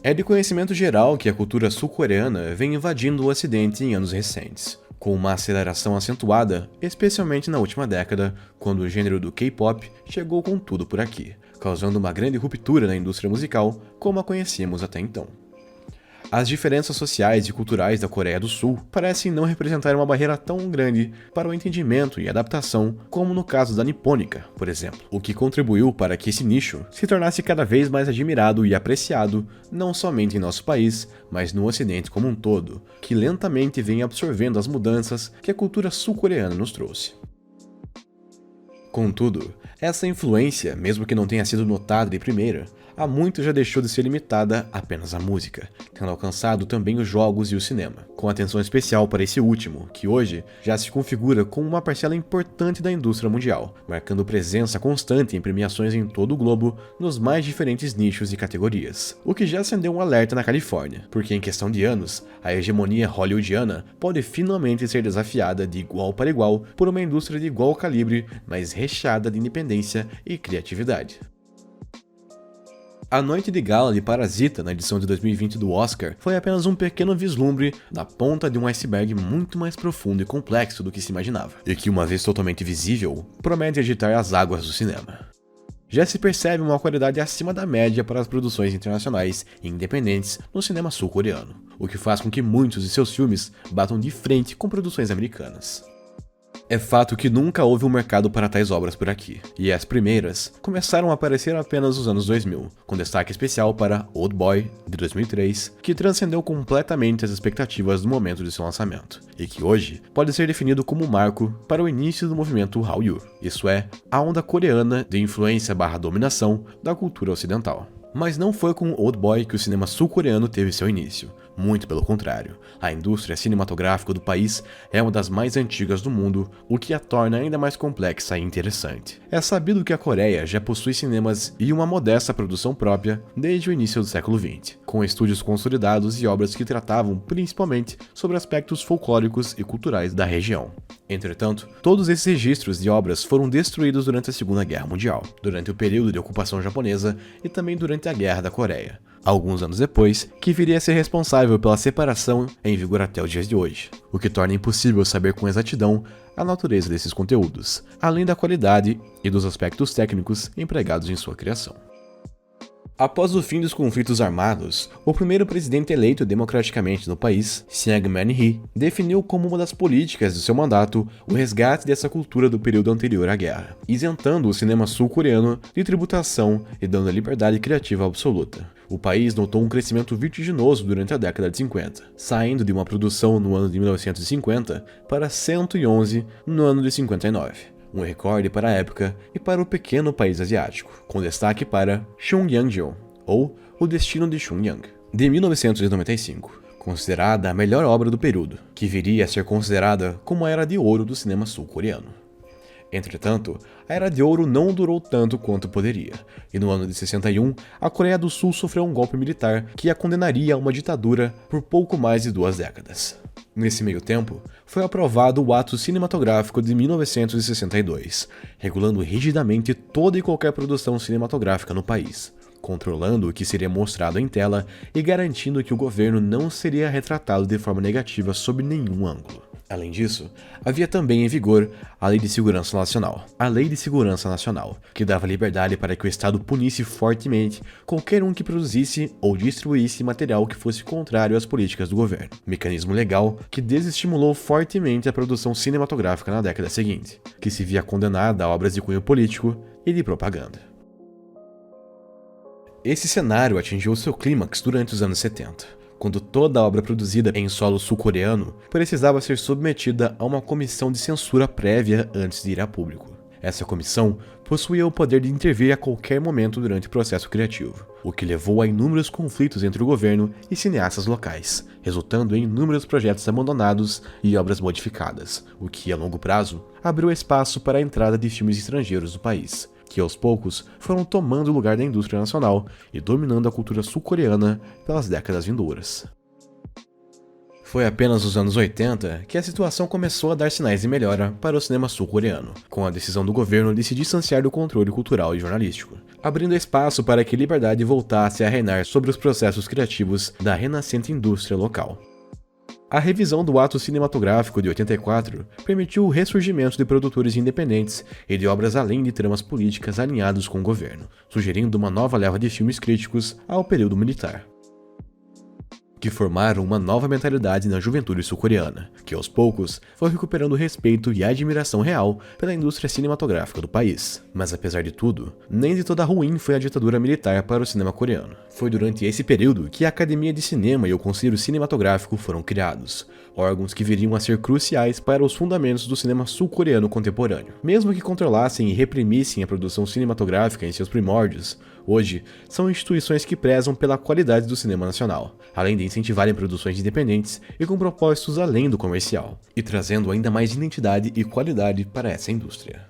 É de conhecimento geral que a cultura sul-coreana vem invadindo o Ocidente em anos recentes, com uma aceleração acentuada, especialmente na última década, quando o gênero do K-pop chegou com tudo por aqui, causando uma grande ruptura na indústria musical como a conhecíamos até então. As diferenças sociais e culturais da Coreia do Sul parecem não representar uma barreira tão grande para o entendimento e adaptação como no caso da nipônica, por exemplo, o que contribuiu para que esse nicho se tornasse cada vez mais admirado e apreciado, não somente em nosso país, mas no Ocidente como um todo, que lentamente vem absorvendo as mudanças que a cultura sul-coreana nos trouxe. Contudo, essa influência, mesmo que não tenha sido notada de primeira, há muito já deixou de ser limitada apenas à música, tendo alcançado também os jogos e o cinema, com atenção especial para esse último, que hoje já se configura como uma parcela importante da indústria mundial, marcando presença constante em premiações em todo o globo nos mais diferentes nichos e categorias, o que já acendeu um alerta na Califórnia, porque em questão de anos, a hegemonia hollywoodiana pode finalmente ser desafiada de igual para igual por uma indústria de igual calibre, mas recheada de independência e criatividade. A noite de gala de Parasita na edição de 2020 do Oscar foi apenas um pequeno vislumbre da ponta de um iceberg muito mais profundo e complexo do que se imaginava, e que, uma vez totalmente visível, promete agitar as águas do cinema. Já se percebe uma qualidade acima da média para as produções internacionais e independentes no cinema sul-coreano, o que faz com que muitos de seus filmes batam de frente com produções americanas. É fato que nunca houve um mercado para tais obras por aqui, e as primeiras começaram a aparecer apenas nos anos 2000, com destaque especial para Old Boy, de 2003, que transcendeu completamente as expectativas do momento de seu lançamento, e que hoje pode ser definido como um marco para o início do movimento Hallyu, isso é, a onda coreana de influência/dominação da cultura ocidental. Mas não foi com Old Boy que o cinema sul-coreano teve seu início. Muito pelo contrário, a indústria cinematográfica do país é uma das mais antigas do mundo, o que a torna ainda mais complexa e interessante. É sabido que a Coreia já possui cinemas e uma modesta produção própria desde o início do século XX, com estúdios consolidados e obras que tratavam principalmente sobre aspectos folclóricos e culturais da região. Entretanto, todos esses registros de obras foram destruídos durante a Segunda Guerra Mundial, durante o período de ocupação japonesa e também durante a Guerra da Coreia, alguns anos depois, que viria a ser responsável pela separação em vigor até os dias de hoje, o que torna impossível saber com exatidão a natureza desses conteúdos, além da qualidade e dos aspectos técnicos empregados em sua criação. Após o fim dos conflitos armados, o primeiro presidente eleito democraticamente no país, Syngman Rhee, definiu como uma das políticas de seu mandato o resgate dessa cultura do período anterior à guerra, isentando o cinema sul-coreano de tributação e dando a liberdade criativa absoluta. O país notou um crescimento vertiginoso durante a década de 50, saindo de uma produção no ano de 1950 para 111 no ano de 59. Um recorde para a época e para o pequeno país asiático, com destaque para Chunhyangjeon, ou O Destino de Chunyang, de 1995, considerada a melhor obra do período, que viria a ser considerada como a Era de Ouro do cinema sul-coreano. Entretanto, a Era de Ouro não durou tanto quanto poderia, e no ano de 61, a Coreia do Sul sofreu um golpe militar que a condenaria a uma ditadura por pouco mais de 2 décadas. Nesse meio tempo, foi aprovado o Ato Cinematográfico de 1962, regulando rigidamente toda e qualquer produção cinematográfica no país, controlando o que seria mostrado em tela e garantindo que o governo não seria retratado de forma negativa sob nenhum ângulo. Além disso, havia também em vigor a Lei de Segurança Nacional, que dava liberdade para que o Estado punisse fortemente qualquer um que produzisse ou distribuísse material que fosse contrário às políticas do governo. Mecanismo legal que desestimulou fortemente a produção cinematográfica na década seguinte, que se via condenada a obras de cunho político e de propaganda. Esse cenário atingiu seu clímax durante os anos 70. Quando toda obra produzida em solo sul-coreano precisava ser submetida a uma comissão de censura prévia antes de ir a público. Essa comissão possuía o poder de intervir a qualquer momento durante o processo criativo, o que levou a inúmeros conflitos entre o governo e cineastas locais, resultando em inúmeros projetos abandonados e obras modificadas, o que, a longo prazo, abriu espaço para a entrada de filmes estrangeiros no país, que aos poucos foram tomando o lugar da indústria nacional e dominando a cultura sul-coreana pelas décadas vindouras. Foi apenas nos anos 80 que a situação começou a dar sinais de melhora para o cinema sul-coreano, com a decisão do governo de se distanciar do controle cultural e jornalístico, abrindo espaço para que a liberdade voltasse a reinar sobre os processos criativos da renascente indústria local. A revisão do Ato Cinematográfico de 84 permitiu o ressurgimento de produtores independentes e de obras além de tramas políticas alinhados com o governo, sugerindo uma nova leva de filmes críticos ao período militar, que formaram uma nova mentalidade na juventude sul-coreana, que aos poucos foi recuperando o respeito e a admiração real pela indústria cinematográfica do país. Mas apesar de tudo, nem de toda ruim foi a ditadura militar para o cinema coreano. Foi durante esse período que a Academia de Cinema e o Conselho Cinematográfico foram criados, órgãos que viriam a ser cruciais para os fundamentos do cinema sul-coreano contemporâneo. Mesmo que controlassem e reprimissem a produção cinematográfica em seus primórdios, hoje são instituições que prezam pela qualidade do cinema nacional, além de incentivarem produções independentes e com propósitos além do comercial, e trazendo ainda mais identidade e qualidade para essa indústria.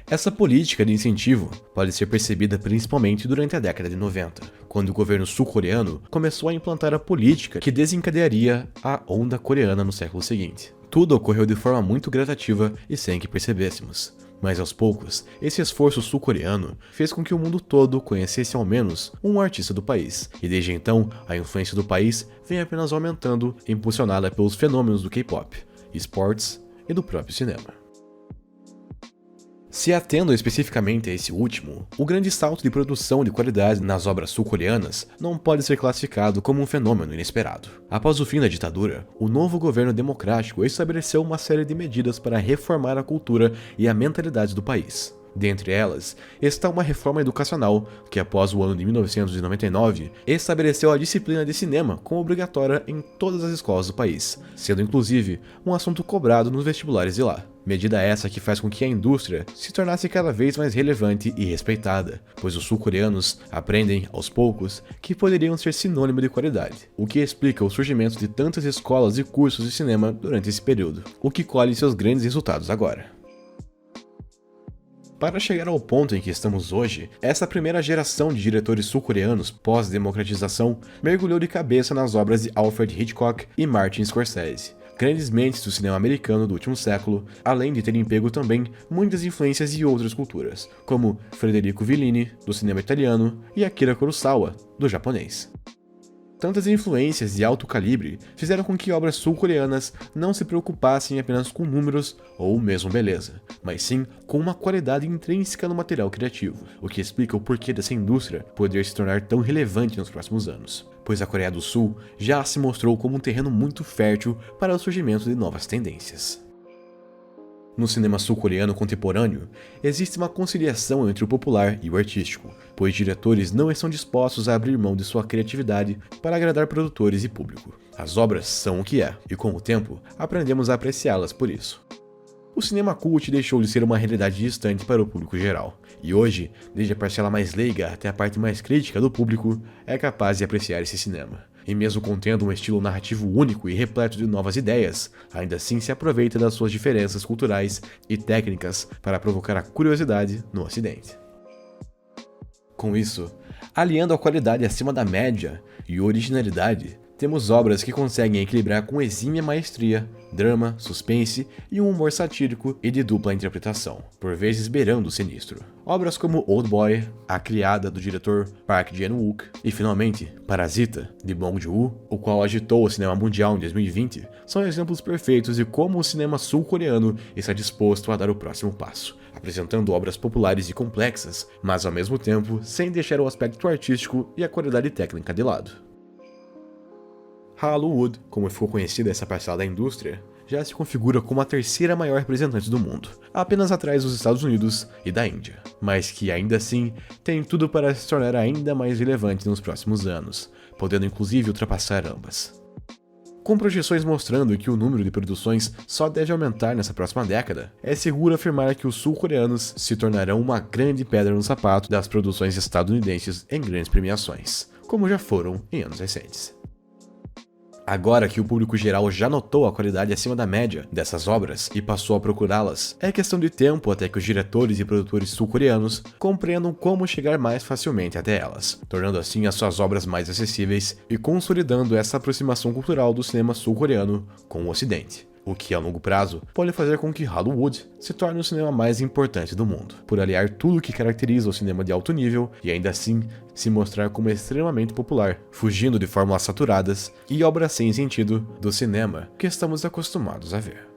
Essa política de incentivo pode ser percebida principalmente durante a década de 90, quando o governo sul-coreano começou a implantar a política que desencadearia a onda coreana no século seguinte. Tudo ocorreu de forma muito gradativa e sem que percebêssemos. Mas aos poucos, esse esforço sul-coreano fez com que o mundo todo conhecesse ao menos um artista do país, e desde então a influência do país vem apenas aumentando, impulsionada pelos fenômenos do K-pop, esportes e do próprio cinema. Se atendo especificamente a esse último, o grande salto de produção de qualidade nas obras sul-coreanas não pode ser classificado como um fenômeno inesperado. Após o fim da ditadura, o novo governo democrático estabeleceu uma série de medidas para reformar a cultura e a mentalidade do país. Dentre elas, está uma reforma educacional que, após o ano de 1999, estabeleceu a disciplina de cinema como obrigatória em todas as escolas do país, sendo inclusive um assunto cobrado nos vestibulares de lá. Medida essa que faz com que a indústria se tornasse cada vez mais relevante e respeitada, pois os sul-coreanos aprendem, aos poucos, que poderiam ser sinônimo de qualidade, o que explica o surgimento de tantas escolas e cursos de cinema durante esse período, o que colhe seus grandes resultados agora. Para chegar ao ponto em que estamos hoje, essa primeira geração de diretores sul-coreanos pós-democratização mergulhou de cabeça nas obras de Alfred Hitchcock e Martin Scorsese, grandes mentes do cinema americano do último século, além de terem pego também muitas influências de outras culturas, como Federico Fellini, do cinema italiano, e Akira Kurosawa, do japonês. Tantas influências de alto calibre fizeram com que obras sul-coreanas não se preocupassem apenas com números ou mesmo beleza, mas sim com uma qualidade intrínseca no material criativo, o que explica o porquê dessa indústria poder se tornar tão relevante nos próximos anos, pois a Coreia do Sul já se mostrou como um terreno muito fértil para o surgimento de novas tendências. No cinema sul-coreano contemporâneo, existe uma conciliação entre o popular e o artístico, pois diretores não estão dispostos a abrir mão de sua criatividade para agradar produtores e público. As obras são o que é, e com o tempo, aprendemos a apreciá-las por isso. O cinema cult deixou de ser uma realidade distante para o público geral, e hoje, desde a parcela mais leiga até a parte mais crítica do público, é capaz de apreciar esse cinema. E mesmo contendo um estilo narrativo único e repleto de novas ideias, ainda assim se aproveita das suas diferenças culturais e técnicas para provocar a curiosidade no ocidente. Com isso, aliando a qualidade acima da média e originalidade, temos obras que conseguem equilibrar com exímia maestria, drama, suspense e um humor satírico e de dupla interpretação, por vezes beirando o sinistro. Obras como Old Boy, A Criada, do diretor Park Chan-wook, e finalmente Parasita, de Bong Joon-ho, o qual agitou o cinema mundial em 2020, são exemplos perfeitos de como o cinema sul-coreano está disposto a dar o próximo passo, apresentando obras populares e complexas, mas ao mesmo tempo sem deixar o aspecto artístico e a qualidade técnica de lado. Hollywood, como ficou conhecida essa parcela da indústria, já se configura como a terceira maior representante do mundo, apenas atrás dos Estados Unidos e da Índia, mas que ainda assim tem tudo para se tornar ainda mais relevante nos próximos anos, podendo inclusive ultrapassar ambas. Com projeções mostrando que o número de produções só deve aumentar nessa próxima década, é seguro afirmar que os sul-coreanos se tornarão uma grande pedra no sapato das produções estadunidenses em grandes premiações, como já foram em anos recentes. Agora que o público geral já notou a qualidade acima da média dessas obras e passou a procurá-las, é questão de tempo até que os diretores e produtores sul-coreanos compreendam como chegar mais facilmente até elas, tornando assim as suas obras mais acessíveis e consolidando essa aproximação cultural do cinema sul-coreano com o Ocidente, o que a longo prazo pode fazer com que Hollywood se torne o cinema mais importante do mundo, por aliar tudo o que caracteriza o cinema de alto nível e ainda assim se mostrar como extremamente popular, fugindo de fórmulas saturadas e obras sem sentido do cinema que estamos acostumados a ver.